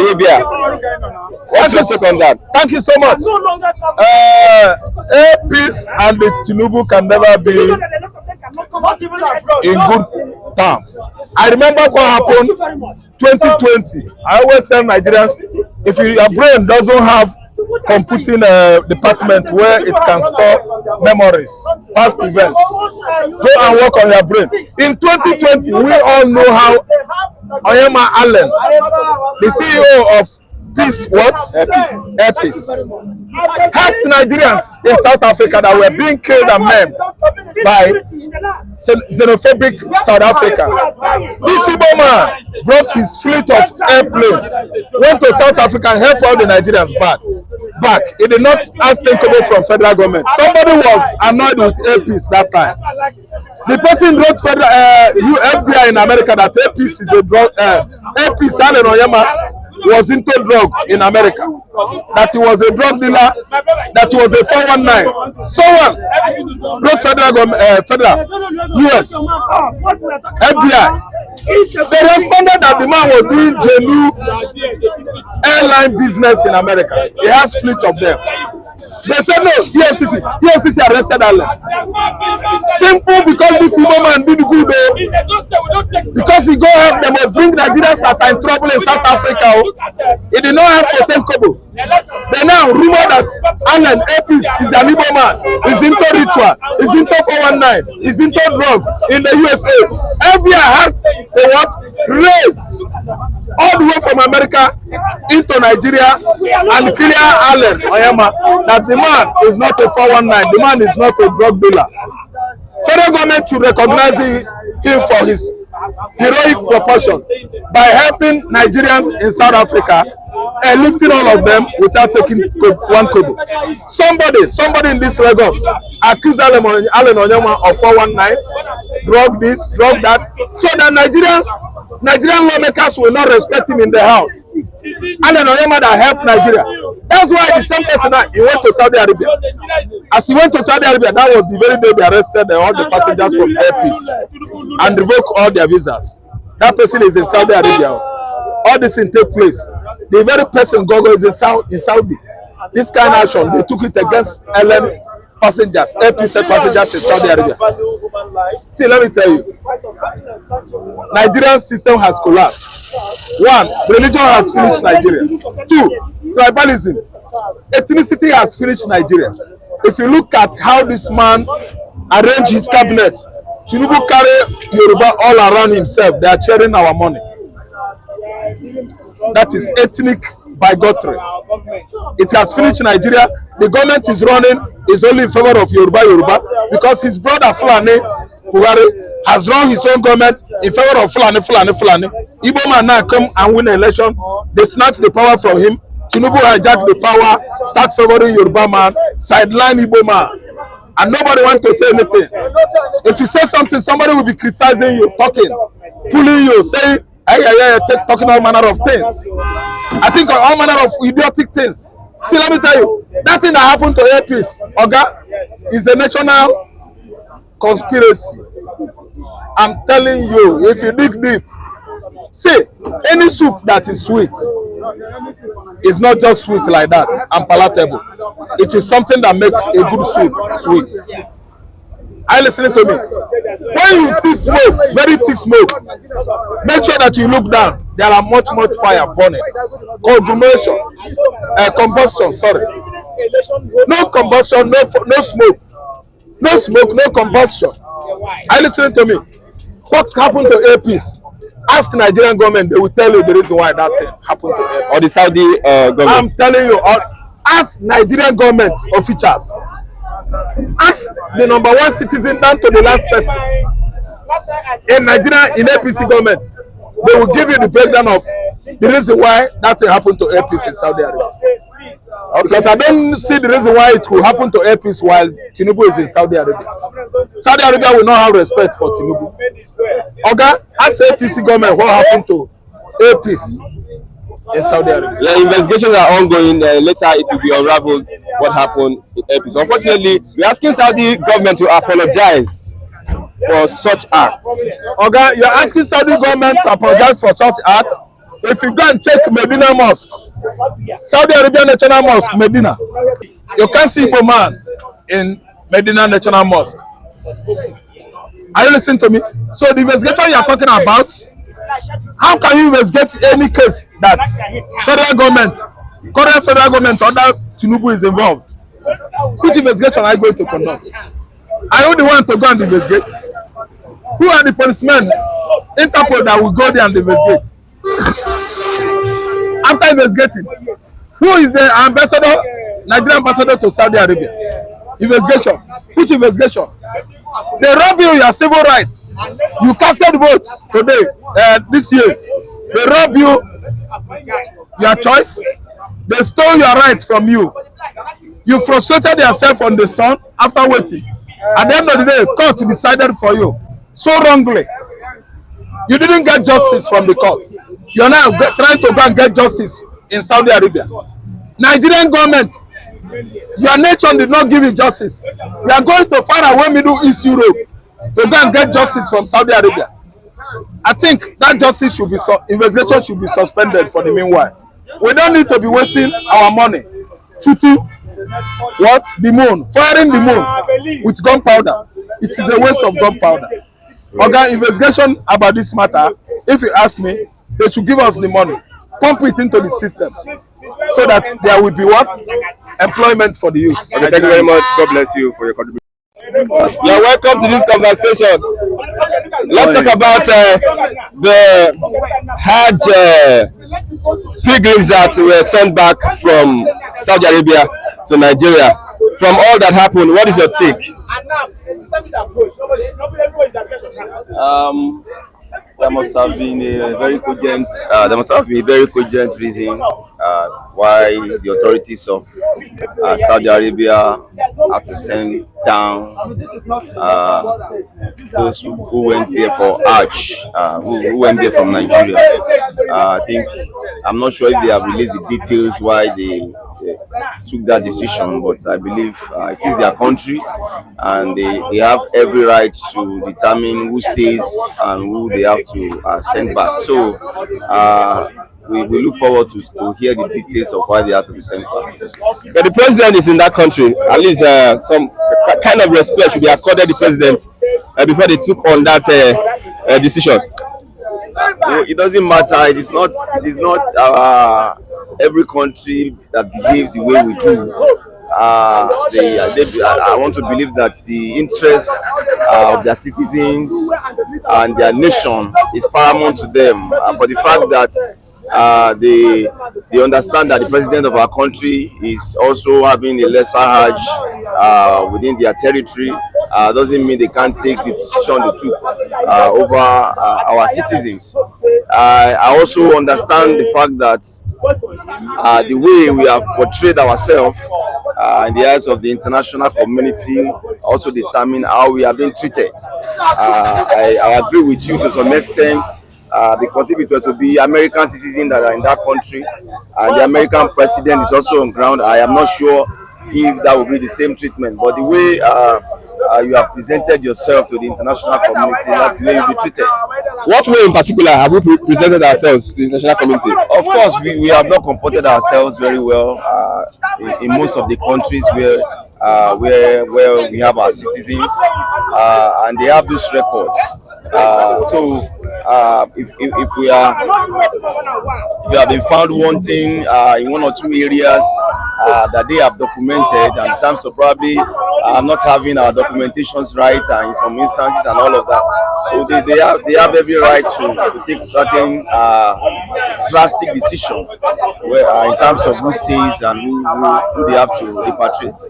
Arabia. What's your take on that? Thank you so much. Airpeace and the Tinubu can never be in good term. I remember what happened 2020. I always tell Nigerians, if your brain doesn't have computing department where it can store memories, past events, go and work on your brain. In 2020, we all know how Oyema Allen, the CEO of Peace, Airpeace, helped Nigerians in South Africa that were being killed and maimed by xenophobic South Africans. This Igbo man brought his fleet of airplane, went to South Africa and helped all the Nigerians back. He did not ask takeover from federal government. Somebody was annoyed with Airpeace that time. The person wrote FBI in America that Airpeace is a drug. Airpeace Allen Oyema was into drug in America, that he was a drug dealer, that he was a 419. Someone wrote federal US FBI. They responded that the man was doing genuine airline business in America. He has fleet of them. They said no, EFCC arrested Allen. Simple, because this Igbo man did good though. Because he go help them or bring Nigerians that are in trouble in South Africa. He did not ask for 10 kobo. They now rumor that Allen Airpeace is an Igbo man. He's into ritual. He's into 419. He's into drug in the USA. FBI had the what raised all the way from America into Nigeria and clear Allen Oyema that the man is not a 419. The man is not a drug dealer. Federal government should recognize him for his heroic proportion by helping Nigerians in South Africa and lifting all of them without taking one kobo. Somebody in this Lagos accused Allen Oyema of 419, drug this, drug that, so that Nigerian lawmakers will not respect him in the house. Allen Oyema that helped Nigeria. That's why the same person he went to Saudi Arabia. As he went to Saudi Arabia, that was the very day they arrested all the passengers from Airpeace and revoked all their visas. That person is in Saudi Arabia. All this thing take place. The very person Gogo is in Saudi. This kind of action, they took it against Airpeace passengers in Saudi Arabia. See, let me tell you, Nigerian system has collapsed. One, religion has finished Nigeria. Two, tribalism, ethnicity has finished Nigeria. If you look at how this man arranged his cabinet, Tinubu carry Yoruba all around himself. They are sharing our money. That is ethnic bigotry. It has finished Nigeria. The government is only in favor of Yoruba because his brother Fulani Buhari has run his own government in favor of Fulani. Igbo man now come and win an election. They snatch the power from him. Tinubu hijack the power, start favoring Yoruba man, sideline Igbo man. And nobody wants to say anything. If you say something, somebody will be criticizing you, talking, pulling you, saying, talking all manner of things. I think all manner of idiotic things. See, let me tell you, that thing that happened to Airpeace, Oga, is a national conspiracy. I'm telling you, if you dig deep, see, any soup that is sweet is not just sweet like that and palatable. It is something that makes a good soup sweet. Are you listening to me? When you see smoke, very thick smoke, make sure that you look down. There are much fire burning. Combustion, sorry. No combustion, no smoke. No smoke, no combustion. Are you listening to me? What happened to Airpeace? Ask the Nigerian government, they will tell you the reason why that thing happened to Airpeace. Or the Saudi government. I'm telling you, ask Nigerian government officials. Ask the number one citizen down to the last person in Nigeria, in Airpeace government. They will give you the breakdown of the reason why that thing happened to Airpeace in Saudi Arabia. Because I don't see the reason why it will happen to Airpeace while Tinubu is in Saudi Arabia. Saudi Arabia will not have respect for Tinubu. Okay, ask Airpeace government what happened to Airpeace in Saudi Arabia. The investigations are ongoing. Later it will be unraveled what happened in Airpeace. Unfortunately, we're asking Saudi government to apologize for such acts. Okay, you're asking Saudi government to apologize for such acts. If you go and check Medina Mosque, Saudi Arabia National Mosque, Medina, you can't see Igbo man in Medina National Mosque. Are you listening to me? So the investigation you are talking about, how can you investigate any case that federal government, current federal government under Tinubu is involved? Which investigation are you going to conduct? Are you the one to go and investigate? Who are the policemen, Interpol, that will go there and investigate? After investigating, who is the ambassador, Nigerian ambassador to Saudi Arabia? Investigation. Which investigation? They rob you your civil rights. You casted votes today, this year. They rob you your choice. They stole your rights from you. You frustrated yourself on the sun after waiting. At the end of the day, court decided for you so wrongly. You didn't get justice from the court. You are now trying to go and get justice in Saudi Arabia. Nigerian government, your nation did not give you justice. You are going to far away Middle East Europe to go and get justice from Saudi Arabia. I think that justice should be investigation should be suspended for the meanwhile. We don't need to be wasting our money shooting what the moon, firing the moon with gunpowder. It is a waste of gunpowder. Okay, investigation about this matter, if you ask me, they should give us the money, pump it into the system, so that there will be what? Employment for the youth. Okay, thank you very much. God bless you for your contribution. You are welcome to this conversation. Let's talk about the Hajj pilgrims that were sent back from Saudi Arabia to Nigeria. From all that happened, what is your take? There must have been a very cogent reason why the authorities of Saudi Arabia have to send down those who went there for Hajj, who went there from Nigeria. I'm not sure if they have released the details why they took that decision, but I believe it is their country and they have every right to determine who stays and who they have to send back. So we look forward to hear the details of why they have to be sent back. But the president is in that country. At least some kind of respect should be accorded the president before they took on that decision. Well, it doesn't matter. It is not every country that behaves the way we do. I want to believe that the interests of their citizens and their nation is paramount to them. For the fact that they understand that the president of our country is also having a lesser Hajj within their territory, doesn't mean they can't take the decision they took over our citizens. I also understand the fact that the way we have portrayed ourselves in the eyes of the international community also determine how we are being treated. I agree with you to some extent, because if it were to be American citizens that are in that country and the American president is also on ground, I am not sure if that will be the same treatment. But the way you have presented yourself to the international community, that's the way you'll be treated. What way in particular have we presented ourselves to the international community? Of course, we have not comported ourselves very well in most of the countries where we have our citizens, and they have those records. So if we have been found wanting in one or two areas that they have documented, and in terms of probably not having our documentations right in some instances and all of that, so they have every right to take certain drastic decision in terms of who stays and who they have to repatriate.